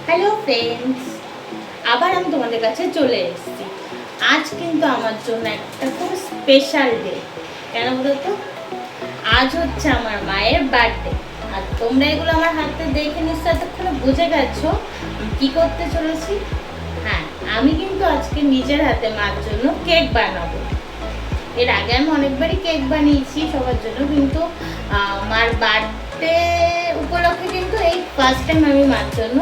Hello friends, আবার আমি তোমাদের কাছে চলে এসেছি। আজ কিন্তু আমার জন্য একটা খুব স্পেশাল ডে। কেন বলো তো? আজ হচ্ছে আমার মায়ের বার্থডে। আর তোমরা এগুলো আমার হাতে দেখে নিশ্চয় এতক্ষণে বুঝে গেছো কি করতে চলেছি। হ্যাঁ, আমি কিন্তু আজকে নিজের হাতে মার জন্য কেক বানাবো। এর আগে আমি অনেকবারই কেক বানিয়েছি সবার জন্য, কিন্তু মার বার্থডে উপলক্ষে কিন্তু এই ফার্স্ট টাইম আমি মার জন্য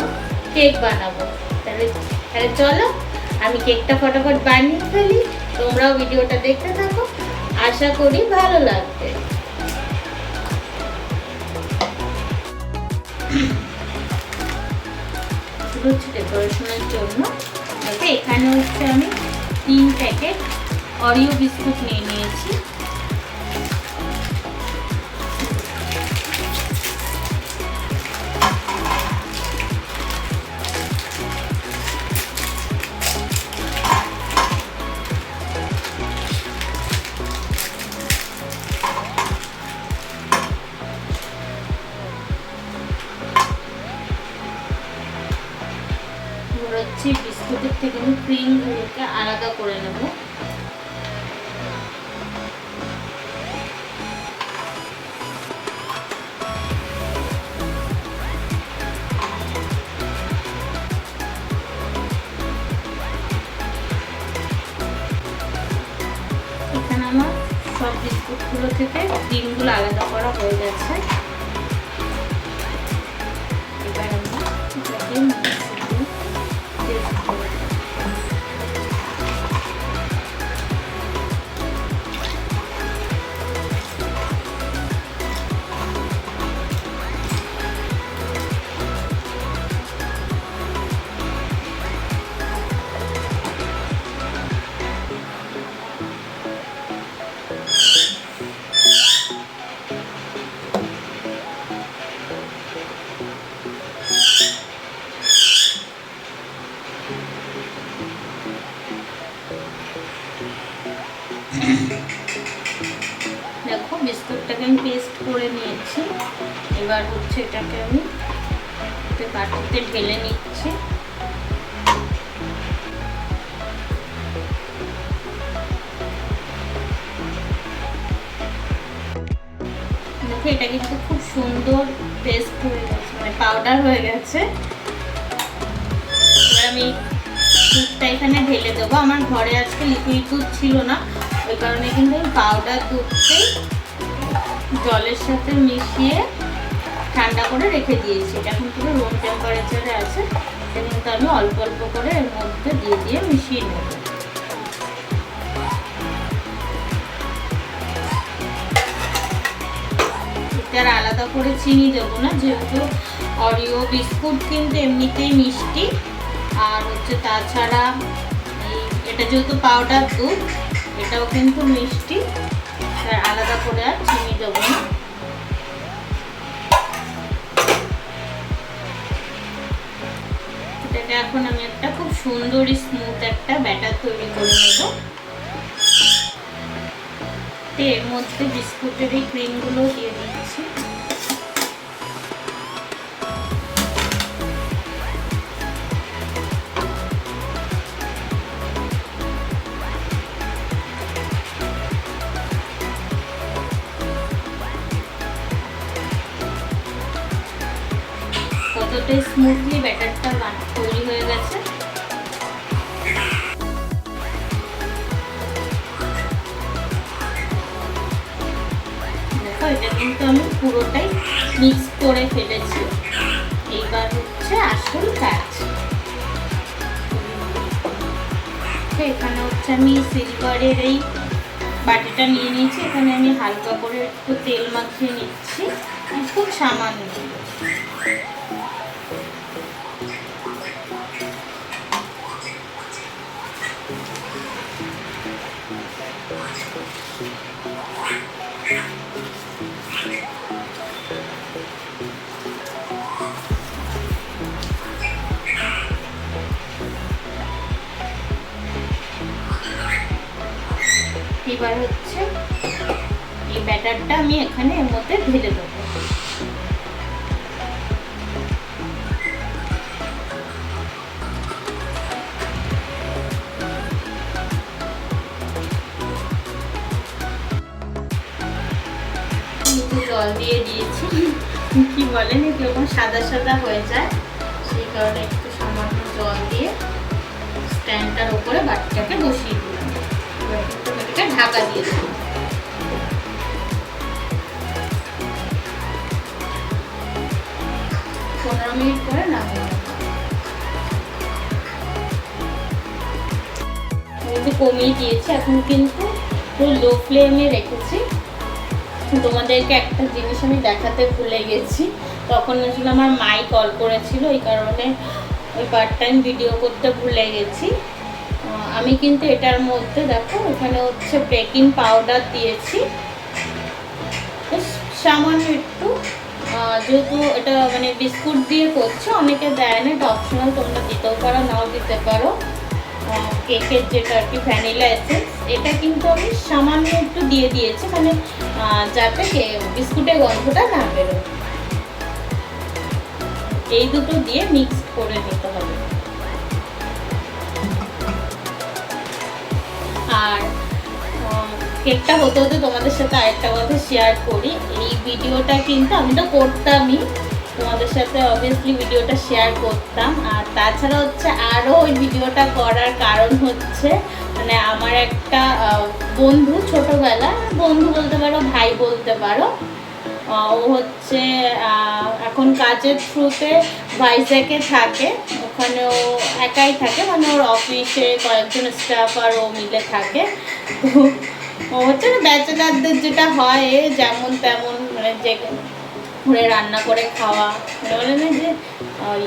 কেক বানাবো। তাহলে চলো আমি কেকটা ফটাফট বানিয়ে ফেলি। তোমরাও ভিডিওটা দেখতে থাকো, আশা করি ভালো লাগবে। হচ্ছে ডেকোরেশনের জন্য এখানে হচ্ছে আমি 3 প্যাকেট অরিও বিস্কুট নিয়ে নিয়েছি। হচ্ছে বিস্কুটের থেকে আমি ক্রিমগুলোকে আলাদা করে নেব। এখানে আমার সব বিস্কুটগুলো থেকে ক্রিমগুলো আলাদা করা হয়ে গেছে। এবার আমি দেখো বিস্কুটটাকে আমি পেস্ট করে নিয়েছি। এবার হচ্ছে এটাকে আমি বাটিতে ঢেলে নিচ্ছি। দেখো এটা কিন্তু খুব সুন্দর পেস্ট হয়ে গেছে, মানে পাউডার হয়ে গেছে। এবার আমি দুধটা এখানে ঢেলে দেবো। আমার ঘরে আজকে লিকুইড দুধ ছিল না, ওই কারণে কিন্তু আমি পাউডার দুধটাই জলের সাথে মিশিয়ে ঠান্ডা করে রেখে দিয়েছি। এটা এখন পুরো রুম টেম্পারেচারে আছে। এটা কিন্তু আমি অল্প অল্প করে এর মধ্যে দিয়ে মিশিয়ে নেব। এটা আর আলাদা করে চিনি দেবো না, যেহেতু অরিও বিস্কুট কিন্তু এমনিতেই মিষ্টি। আর হচ্ছে তাছাড়া এটা যেহেতু পাউডার দুধ, এটাও কিন্তু মিষ্টি, আলাদা করে আর চিনি দেবো না। এটাকে এখন আমি একটা খুব সুন্দর স্মুথ একটা ব্যাটার তৈরি করে নেব। এর মধ্যে বিস্কুটের এই ক্রিমগুলো দিয়ে দিচ্ছি। কতটা স্মুথলি ব্যাটারটা তৈরি হয়ে গেছে। দেখো এটা কিন্তু আমি পুরোটাই মিক্স করে ফেলেছি। এইবার হচ্ছে আসল কাজ। এখানে হচ্ছে আমি সিলভারের এই বাটিটা নিয়ে নিয়েছি। এখানে আমি হালকা করে একটু তেল মাখিয়ে নিচ্ছি, খুব সামান্য। এবার হচ্ছে এই ব্যাটারটা আমি এখানে এর মধ্যে ঢেলে দেবো। দিয়ে দিয়েছি, কি বলেন এরকম সাদা সাদা হয়ে যায়, সেই কারণে একটু সামান্য জল দিয়ে স্ট্যান্ডটার উপরে বাটিটাকে বসিয়ে দিলাম। এবার একটু এটাকে ঢাকা দিয়ে দিলাম। 15 মিনিট পরে নামিয়ে একটু কমিয়ে দিয়েছি। এখন কিন্তু পুরো লো ফ্লেমে রেখেছি। তোমাদেরকে একটা জিনিস আমি দেখাতে ভুলে গেছি, তখন আসলে আমার মাই কল করেছিল, এই কারণে ওই পার্ট টাইম ভিডিও করতে ভুলে গেছি। আমি কিন্তু এটার মধ্যে দেখো এখানে হচ্ছে বেকিং পাউডার দিয়েছি সামান্য একটু, যেহেতু এটা মানে বিস্কুট দিয়ে করছে, অনেকে দেয় না, এটা অপশনাল, তোমরা দিতেও পারো নাও দিতে পারো। কেকের যেটা আর কি ভ্যানিলা এসেন্স, এটা কিন্তু আমি সামান্য একটু দিয়ে দিয়েছি, মানে যাতে বিস্কুটের গন্ধটা না বেরোয়। এই দুটো দিয়ে মিক্স করে নিতে হবে। আর কেকটা হতে হতে তোমাদের সাথে আরেকটা কথা শেয়ার করি। এই ভিডিওটা কিন্তু আমি তো করতামই, তোমাদের সাথে অবভিয়াসলি ভিডিওটা শেয়ার করতাম। আর তাছাড়া হচ্ছে আরও ওই ভিডিওটা করার কারণ হচ্ছে মানে আমার একটা বন্ধু, ছোটোবেলা বন্ধু বলতে পারো, ভাই বলতে পারো, ও হচ্ছে এখন কাজের থ্রুতে ভাইজ্যাগে থাকে, ওখানে ও একাই থাকে, মানে ওর অফিসে কয়েকজন স্টাফ আর ও মিলে থাকে। তো ও হচ্ছে না ব্যাচেলারদের যেটা হয় যেমন তেমন, মানে যে ঘুরে রান্না করে খাওয়া, বলে না যে ওই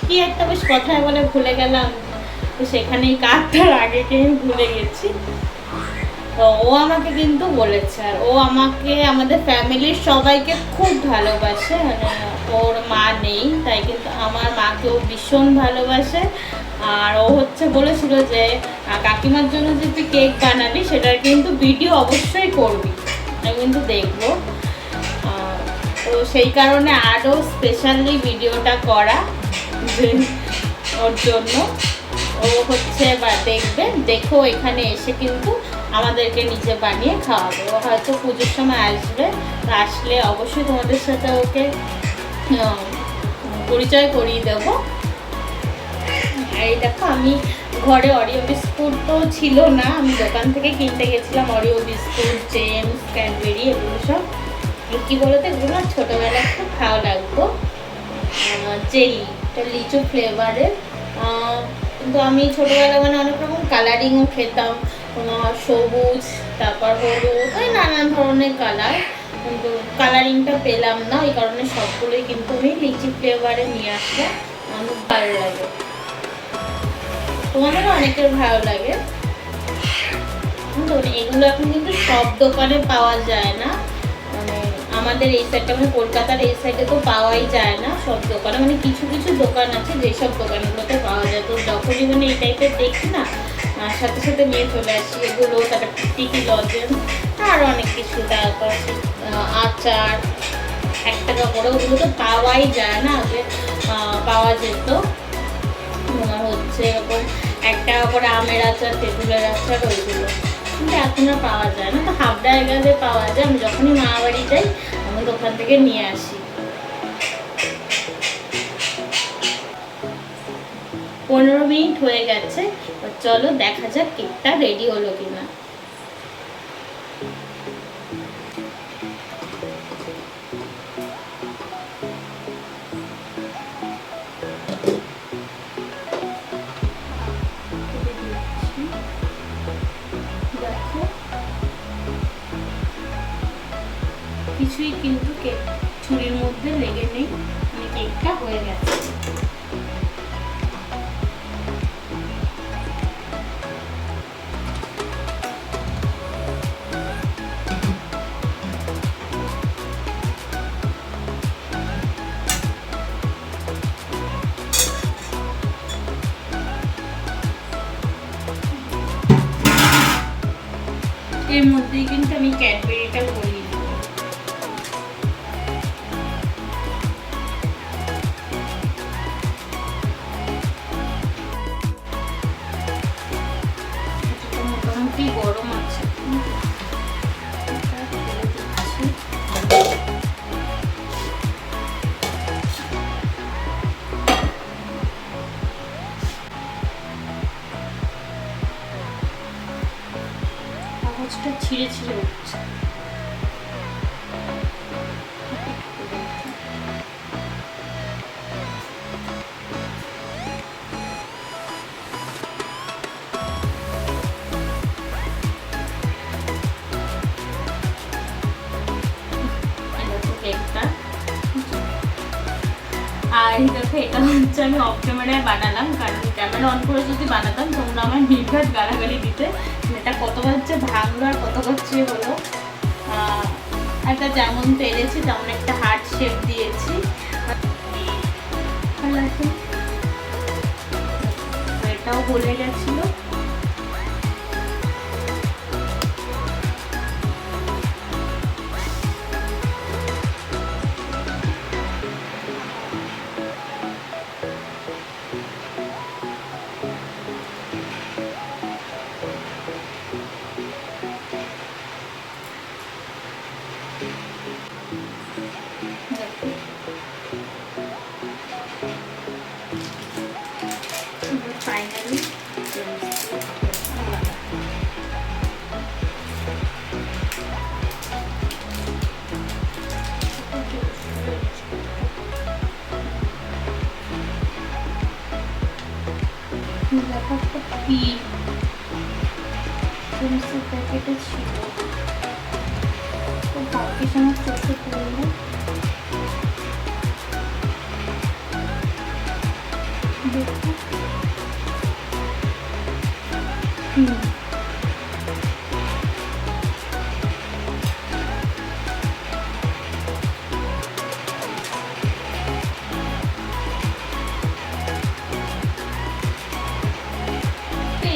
কি একটা বেশ কথায় বলে ভুলে গেলাম, তো সেখানেই কাজটার আগে আমি ভুলে গেছি। তো ও আমাকে কিন্তু বলেছে, আর ও আমাকে আমাদের ফ্যামিলির সবাইকে খুব ভালোবাসে, মানে ওর মা নেই তাই কিন্তু আমার মাকেও ভীষণ ভালোবাসে। আর ও হচ্ছে বলেছিল যে কাকিমার জন্য যে তুই কেক বানাবি সেটার কিন্তু ভিডিও অবশ্যই করবি, আমি কিন্তু দেখবো। তো সেই কারণে আরও স্পেশালি ভিডিওটা করা যে ওর জন্য। ও হচ্ছে বা দেখবে, দেখো এখানে এসে কিন্তু আমাদেরকে নিজে বানিয়ে খাওয়াবে। ও হয়তো পুজোর সময় আসবে, তো আসলে অবশ্যই তোমাদের সাথে ওকে পরিচয় করিয়ে দেবো। এই দেখো আমি ঘরে অরিও বিস্কুট তো ছিল না, আমি দোকান থেকে কিনতে গেছিলাম অরিও বিস্কুট, জেমস, ক্যাডবেরি, এগুলো সব কী বলতো, এগুলো না ছোটোবেলায় খুব ভালো লাগতো। জেলি, এটা লিচু ফ্লেভারের, কিন্তু আমি ছোটোবেলা মানে অনেক রকম কালারিংও খেতাম, সবুজ, তারপর হলুদ, ওই নানান ধরনের কালার, কিন্তু কালারিংটা পেলাম না, এই কারণে সবগুলোই কিন্তু আমি লিচি ফ্লেভারে নিয়ে আসলাম। আমার ভালো লাগে, তোমাদেরও অনেকের ভালো লাগে। এগুলো এখন কিন্তু সব দোকানে পাওয়া যায় না, মানে আমাদের এই সাইডটা মানে কলকাতার এই সাইডে তো পাওয়াই যায় না সব দোকানে, মানে কিছু কিছু দোকান আছে যেসব দোকানগুলোতে পাওয়া যায়। তো যখনই মানে এই টাইপের দেখি না, সাথে সাথে নিয়ে চলে আসি এগুলো, তারপর টিকি লজেন্স, আরও অনেক কিছু, তারপর আচার 1 টাকা করে, ওগুলো তো পাওয়াই যায় না, আগে পাওয়া যেত। তোমার হচ্ছে এরকম 1 টাকা করে আমের আচার, তেঁতুলের আচার, ওইগুলো কিন্তু এখন আর পাওয়া যায় না। তো হাবড়া এলাকাতে পাওয়া যায়, আমি যখনই মা বাড়ি যাই আমি দোকান থেকে নিয়ে আসি। 15 মিনিট হয়ে গেছে, চলো দেখা যাক কেকটা রেডি হলো কিনা। কিছুই কিন্তু কেক ছুরির মধ্যে লেগে নেই, মানে কেকটা হয়ে গেছে। এর মধ্যেই কিন্তু আমি ক্যাডবেরিটা গলিয়ে দেব। মোটামুটি গরম আছে, এটা ছিঁড়ে ছিঁড়ে উঠছে। আর এটা হচ্ছে আমি অফ ক্যামেরায় বানালাম, কারণ ক্যামেরা অন করে যদি বানাতাম তোমরা আমার নির্ঘাত গালাগালি দিতে। এটা কতবার যে ভাঙলো আর কতবার যে হলো। একটা যেমন পেরেছি তেমন একটা হার্ট শেপ দিয়েছি। এটাও গলে গেছিল। ফাইনালি প্যাকেটে ছিল, তো ভাগ্যিস আমার চোখে পড়লো। দেখো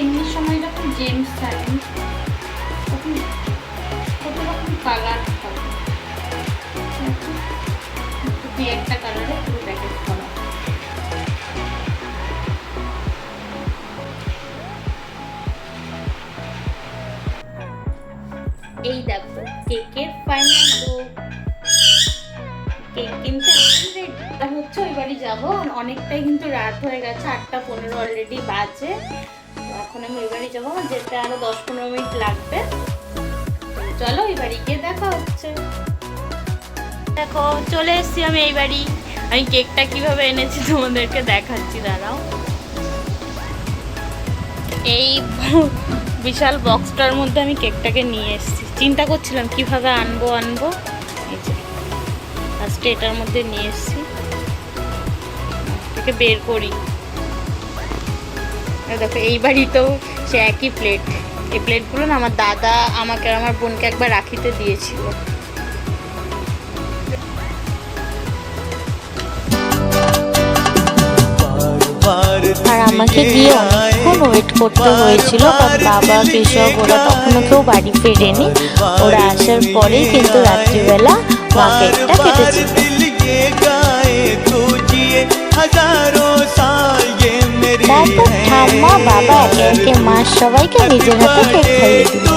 এমনি সময় যখন জেমস থাকে তখন কত রকম কালার থাকে, দুই একটা কালারে পুরো প্যাকেট করা। এই দেখো কেকের ফাইনাল লুক। কেক কিন্তু হচ্ছে ওই বাড়ি যাবো, অনেকটাই কিন্তু রাত হয়ে গেছে, 8:15 অলরেডি বাজে। এখন আমি ওই বাড়ি যাবো, যেতে আরো 10-15 মিনিট লাগবে। চলো ওই বাড়ি গিয়ে দেখা হচ্ছে। দেখো চলে এসছি আমি এই বাড়ি। আমি কেকটা কিভাবে এনেছি তোমাদেরকে দেখাচ্ছি, দাঁড়াও। এই বিশাল বক্সটার মধ্যে আমি কেকটাকে নিয়ে এসেছি। চিন্তা করছিলাম কিভাবে আনবো। এই যে ফার্স্টে এটার মধ্যে নিয়ে এসেছি, এটাকে বের করি। দেখো এই বাড়িতেও সে একই প্লেট। এই প্লেটগুলো না আমার দাদা আমাকে আর আমার বোনকে একবার রাখিতে দিয়েছিল। আর আমাকে গিয়ে অনেকক্ষণ ওয়েট করতে হয়েছিল, কারণ বাবা কেশব ওরা তখনও কেউ বাড়ি ফেরেনি। ওরা আসার পরেই কিন্তু রাত্রিবেলা মা কেকটা কেটেছিল। তারপর ঠাম্মা বাবা একে একে মা সবাইকে নিজের হাতে কেক খাইয়ে দিল।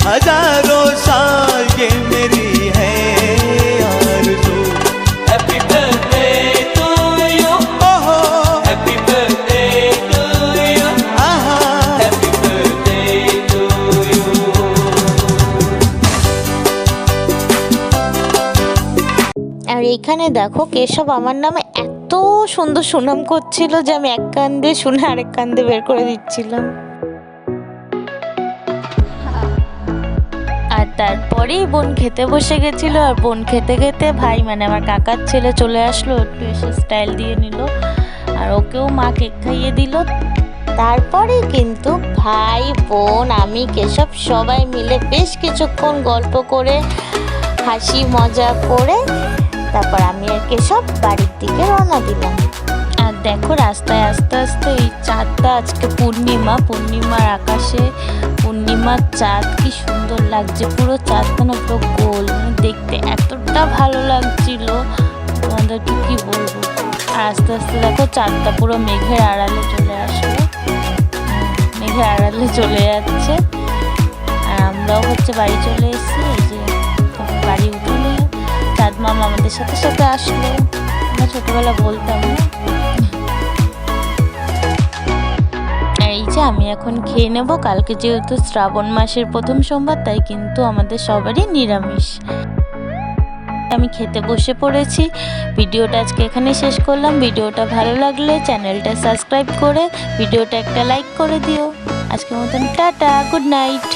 हजारों साल ये मेरी है आरज़ू। हैप्पी बर्थडे टू यू, ओहो हैप्पी बर्थडे टू यू, आहा हैप्पी बर्थडे टू यू। আর এখানে দেখো কেশব আমার নামে এত সুন্দর সুনাম করছিল যে আমি এক কান দিয়ে শুনে আরেক কান দিয়ে বের করে দিচ্ছিলাম। আর তারপরেই বোন খেতে বসে গেছিল। আর বোন খেতে খেতে ভাই মানে আমার কাকার ছেলে চলে আসলো, একটু এসে স্টাইল দিয়ে নিল, আর ওকেও মা কেক খাইয়ে দিল। তারপরে কিন্তু ভাই বোন আমি কেশব সবাই মিলে বেশ কিছুক্ষণ গল্প করে হাসি মজা করে তারপর আমি আর কেশব বাড়ির দিকে রওনা দিলাম। আর দেখো রাস্তায় আস্তে আস্তে এই চাঁদটা, আজকে পূর্ণিমার আকাশে পূর্ণিমার চাঁদ কি সুন্দর লাগছে। পুরো চাঁদটা না পুরো গোল, মানে দেখতে এতটা ভালো লাগছিল তোমাদেরকে কি বলবো। আর আস্তে আস্তে দেখো চাঁদটা পুরো মেঘের আড়ালে চলে আসলো, মেঘের আড়ালে চলে যাচ্ছে। আর আমরাও হচ্ছে বাড়ি চলে এসেছি। এই যে তারপর বাড়ি উঠলো, দাদ মামা আমাদের সাথে সাথে আসলো। আমরা ছোটবেলা বলতাম না। এই যে আমি এখন খেয়ে নেব, কালকে যেহেতু শ্রাবণ মাসের প্রথম সোমবার, তাই কিন্তু আমাদের সবারই নিরামিষ। আমি খেতে বসে পড়েছি। ভিডিওটা আজকে এখানে শেষ করলাম। ভিডিওটা ভালো লাগলে চ্যানেলটা সাবস্ক্রাইব করে ভিডিওটা একটা লাইক করে দিও। আজকের মতন টাটা, গুড নাইট।